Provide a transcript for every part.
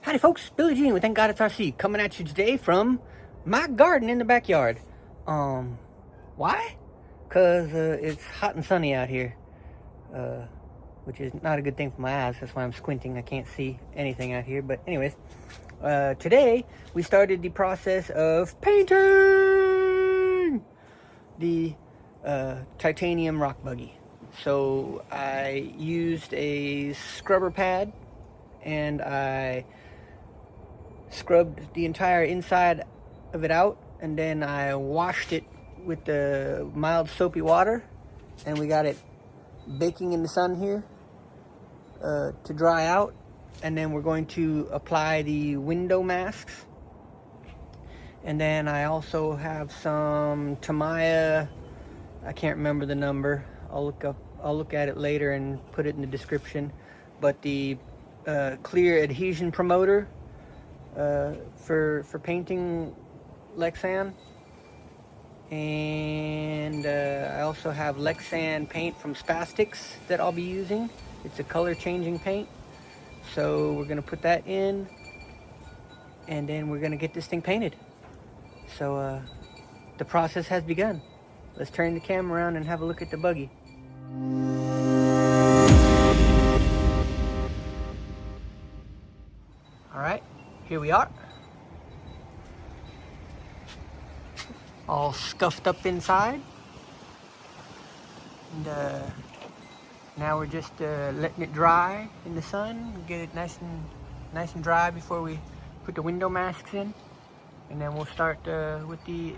Howdy folks, Billy Jean with Thank God It's RC coming at you today from my garden in the backyard. Why? Because it's hot and sunny out here, which is not a good thing for my eyes. That's why I'm squinting. I can't see anything out here. But anyways, today we started the process of painting the titanium rock buggy. So I used a scrubber pad and I scrubbed the entire inside of it out, and then I washed it with the mild soapy water, and we got it baking in the sun here to dry out. And then we're going to apply the window masks, and then I also have some Tamiya, I can't remember the number, I'll look at it later and put it in the description, but the clear adhesion promoter for painting Lexan. And I also have Lexan paint from Spastics that I'll be using. It's a color changing paint, so we're gonna put that in, and then we're gonna get this thing painted. So the process has begun. Let's turn the camera around and have a look at the buggy. Alright, here we are. All scuffed up inside. And now we're just letting it dry in the sun. Get it nice and dry before we put the window masks in. And then we'll start with the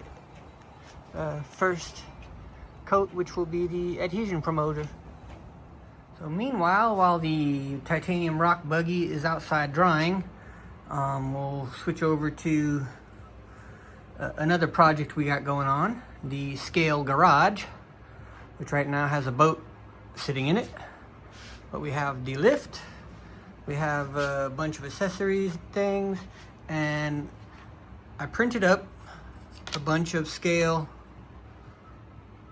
first coat, which will be the adhesion promoter. So meanwhile, while the titanium rock buggy is outside drying, we'll switch over to another project we got going on, the scale garage, which right now has a boat sitting in it. But we have the lift, we have a bunch of accessories things, and I printed up a bunch of scale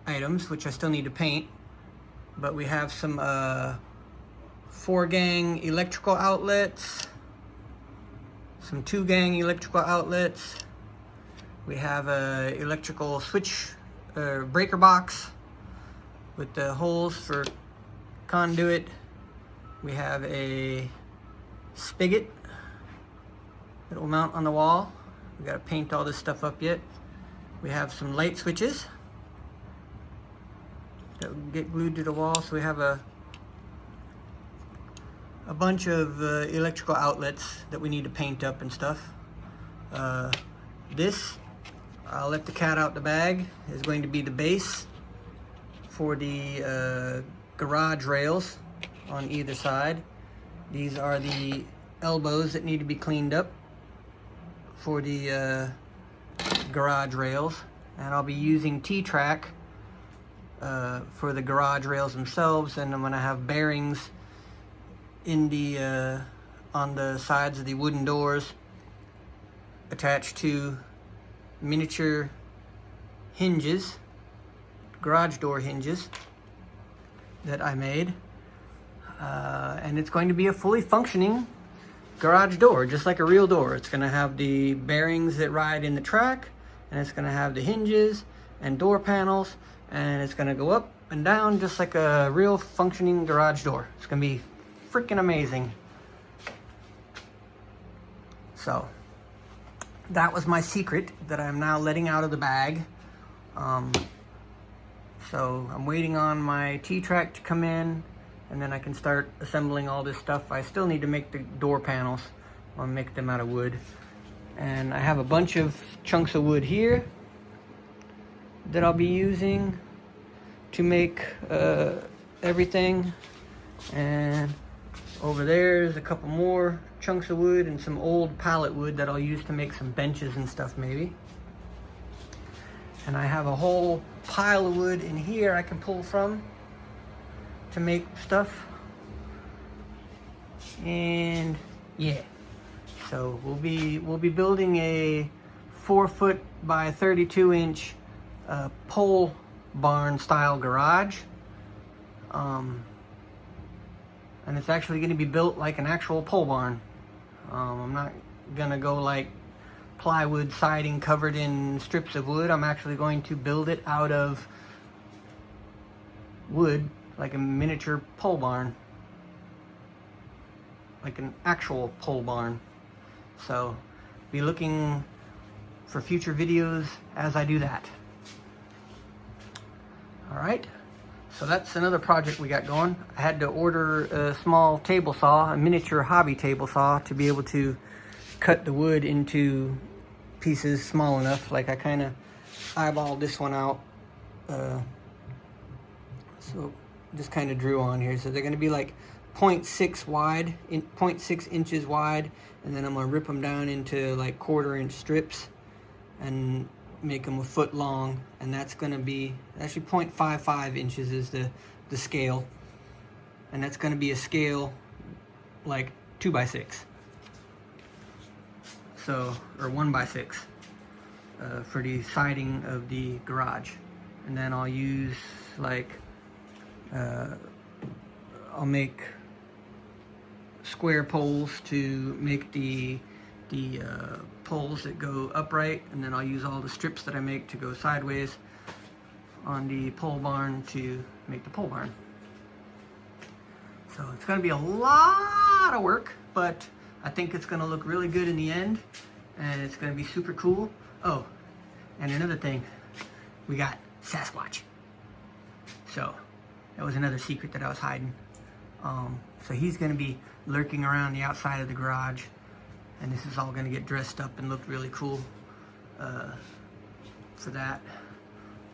items, which I still need to paint. But we have some 4-gang electrical outlets, some 2-gang electrical outlets. We have a electrical switch breaker box with the holes for conduit. We have a spigot that will mount on the wall. We gotta paint all this stuff up yet. We have some light switches that will get glued to the wall. So we have a bunch of electrical outlets that we need to paint up and stuff. This, I'll let the cat out the bag, is going to be the base for the garage rails on either side. These are the elbows that need to be cleaned up for the garage rails. And I'll be using T-track for the garage rails themselves, and I'm going to have bearings in the on the sides of the wooden doors attached to miniature hinges, garage door hinges that I made, and it's going to be a fully functioning garage door, just like a real door. It's going to have the bearings that ride in the track, and it's going to have the hinges and door panels, and it's going to go up and down just like a real functioning garage door. It's going to be freaking amazing. So that was my secret that I'm now letting out of the bag. So I'm waiting on my T-track to come in, and then I can start assembling all this stuff. I still need to make the door panels. I'll make them out of wood. And I have a bunch of chunks of wood here that I'll be using to make everything. And over there is a couple more chunks of wood and some old pallet wood that I'll use to make some benches and stuff maybe. And I have a whole pile of wood in here I can pull from to make stuff. And yeah, so we'll be building a 4-foot by 32-inch pole barn style garage. And it's actually going to be built like an actual pole barn. I'm not gonna go like plywood siding covered in strips of wood. I'm actually going to build it out of wood, like a miniature pole barn, like an actual pole barn. So be looking for future videos as I do that. All right, so that's another project we got going. I had to order a small table saw, a miniature hobby table saw, to be able to cut the wood into pieces small enough. Like I kind of eyeballed this one out. So just kind of drew on here. So they're going to be like 0.6 wide, 0.6 inches wide, and then I'm going to rip them down into like 1/4 inch strips and make them a foot long, and that's going to be actually 0.55 inches is the scale, and that's going to be a scale like 2x6, so, or 1x6 for the siding of the garage. And then I'll use like I'll make square poles to make the poles that go upright, and then I'll use all the strips that I make to go sideways on the pole barn to make the pole barn. So it's going to be a lot of work, but I think it's going to look really good in the end, and it's going to be super cool. Oh, and another thing, we got Sasquatch. So that was another secret that I was hiding. So he's going to be lurking around the outside of the garage, and this is all going to get dressed up and look really cool for that.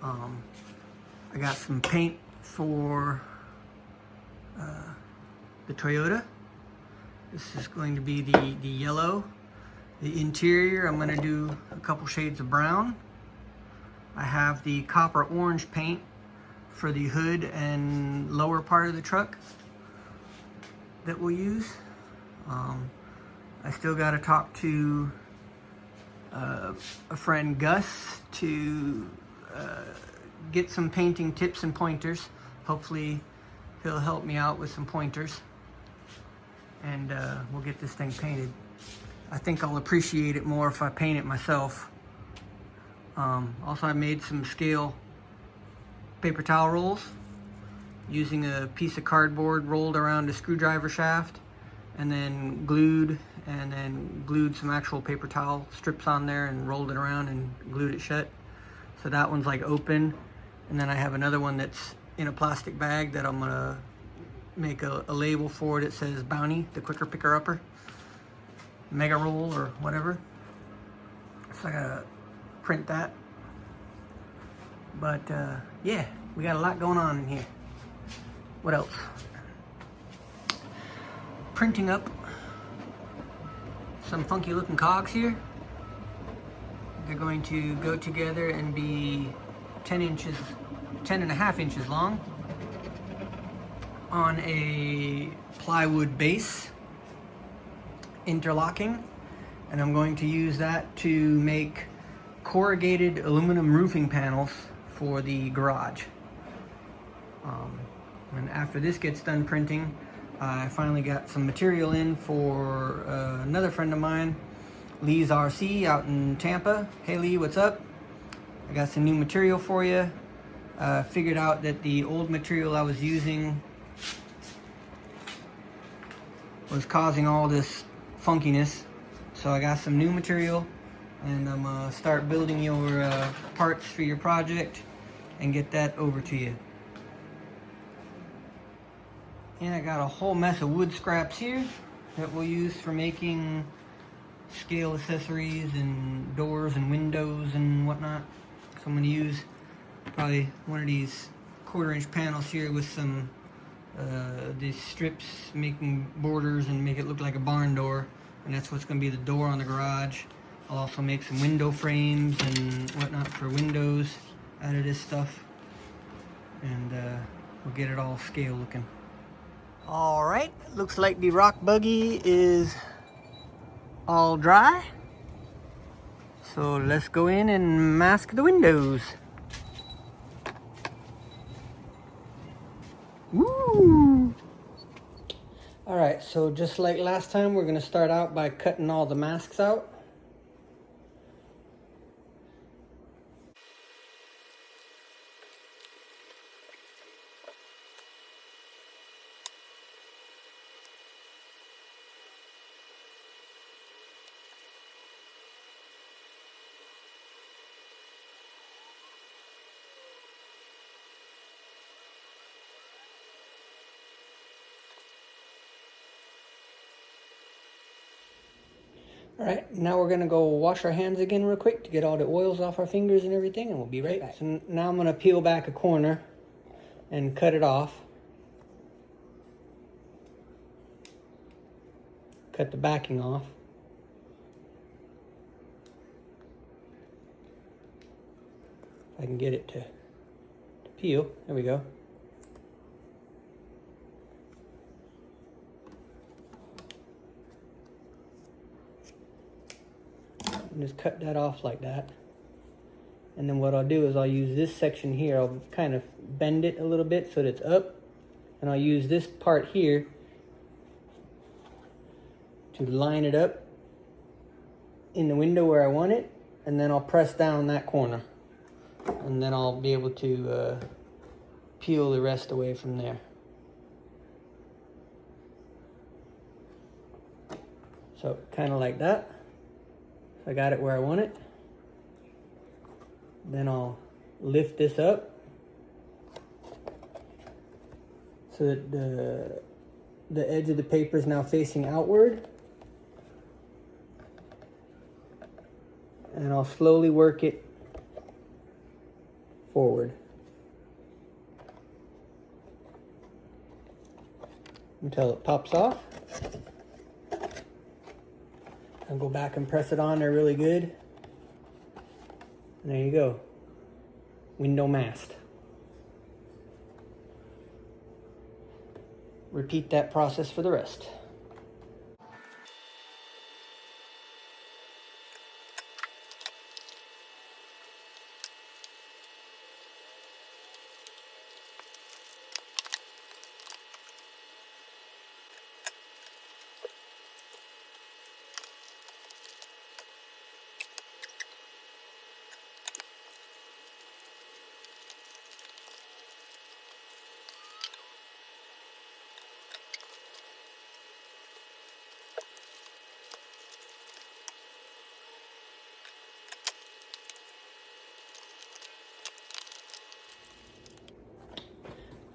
I got some paint for the Toyota. This is going to be the yellow. The interior, I'm going to do a couple shades of brown. I have the copper orange paint for the hood and lower part of the truck that we'll use. I still got to talk to a friend, Gus, to get some painting tips and pointers. Hopefully he'll help me out with some pointers, and we'll get this thing painted. I think I'll appreciate it more if I paint it myself. Also, I made some scale paper towel rolls using a piece of cardboard rolled around a screwdriver shaft, and then glued some actual paper towel strips on there and rolled it around and glued it shut. So that one's like open, and then I have another one that's in a plastic bag that I'm gonna make a label for. It says Bounty, the quicker picker upper, mega roll or whatever. So I gotta print that. But yeah, we got a lot going on in here. What else? Printing up some funky looking cogs here. They're going to go together and be 10.5 inches long on a plywood base, interlocking, and I'm going to use that to make corrugated aluminum roofing panels for the garage. And after this gets done printing, I finally got some material in for another friend of mine, Lee's RC out in Tampa. Hey Lee, what's up? I got some new material for you. Figured out that the old material I was using was causing all this funkiness. So I got some new material, and I'm gonna start building your parts for your project and get that over to you. And I got a whole mess of wood scraps here that we'll use for making scale accessories and doors and windows and whatnot. So I'm going to use probably one of these 1/4 inch panels here with some these strips, making borders and make it look like a barn door, and that's what's going to be the door on the garage. I'll also make some window frames and whatnot for windows out of this stuff, and we'll get it all scale looking. All right, looks like the rock buggy is all dry. So let's go in and mask the windows. Woo! Alright, so just like last time, we're going to start out by cutting all the masks out. Alright, now we're going to go wash our hands again real quick to get all the oils off our fingers and everything, and we'll be right back. So now I'm going to peel back a corner and cut it off. Cut the backing off. If I can get it to peel. There we go. And just cut that off like that. And then what I'll do is I'll use this section here. I'll kind of bend it a little bit so that it's up. And I'll use this part here to line it up in the window where I want it. And then I'll press down that corner. And then I'll be able to peel the rest away from there. So kind of like that. I got it where I want it. Then I'll lift this up so that the edge of the paper is now facing outward. And I'll slowly work it forward until it pops off. I'll go back and press it on there really good. And there you go. Window masked. Repeat that process for the rest.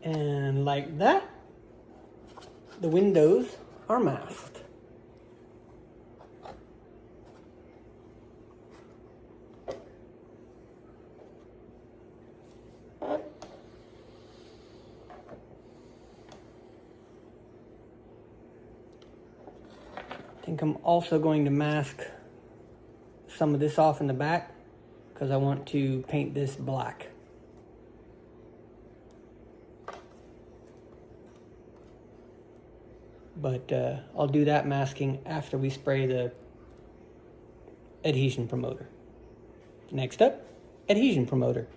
And like that, the windows are masked. I think I'm also going to mask some of this off in the back because I want to paint this black. But I'll do that masking after we spray the adhesion promoter. Next up, adhesion promoter.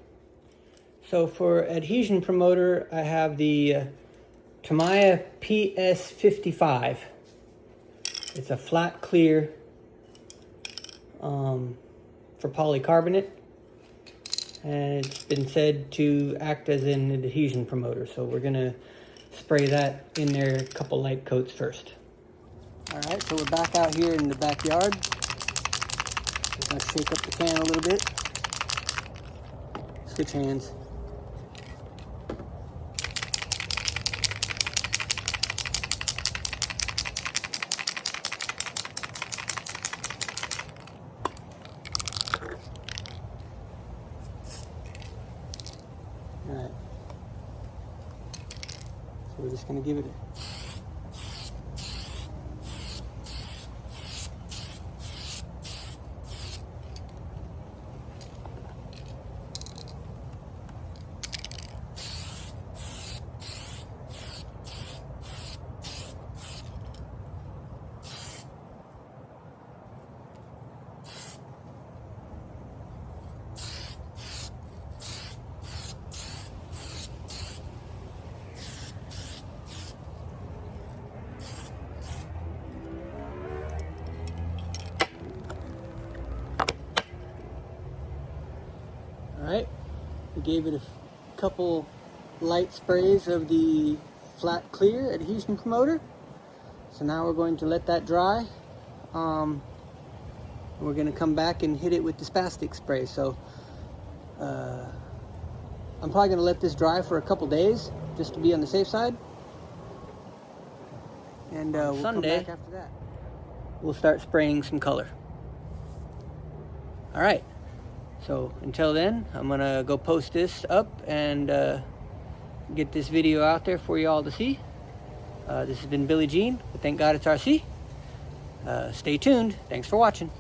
So for adhesion promoter, I have the Tamiya PS55. It's a flat clear for polycarbonate. And it's been said to act as an adhesion promoter. So we're gonna spray that in there, a couple light coats first. All right, so we're back out here in the backyard. Just gonna shake up the can a little bit. Switch hands. All right. So we're just gonna give it a We gave it a couple light sprays of the flat clear adhesion promoter. So now we're going to let that dry. We're going to come back and hit it with the spastic spray. So I'm probably going to let this dry for a couple days just to be on the safe side. And we'll Sunday, come back after that. We'll start spraying some color. All right. So until then, I'm going to go post this up and get this video out there for you all to see. This has been Billy Jean, but thank God it's RC. Stay tuned. Thanks for watching.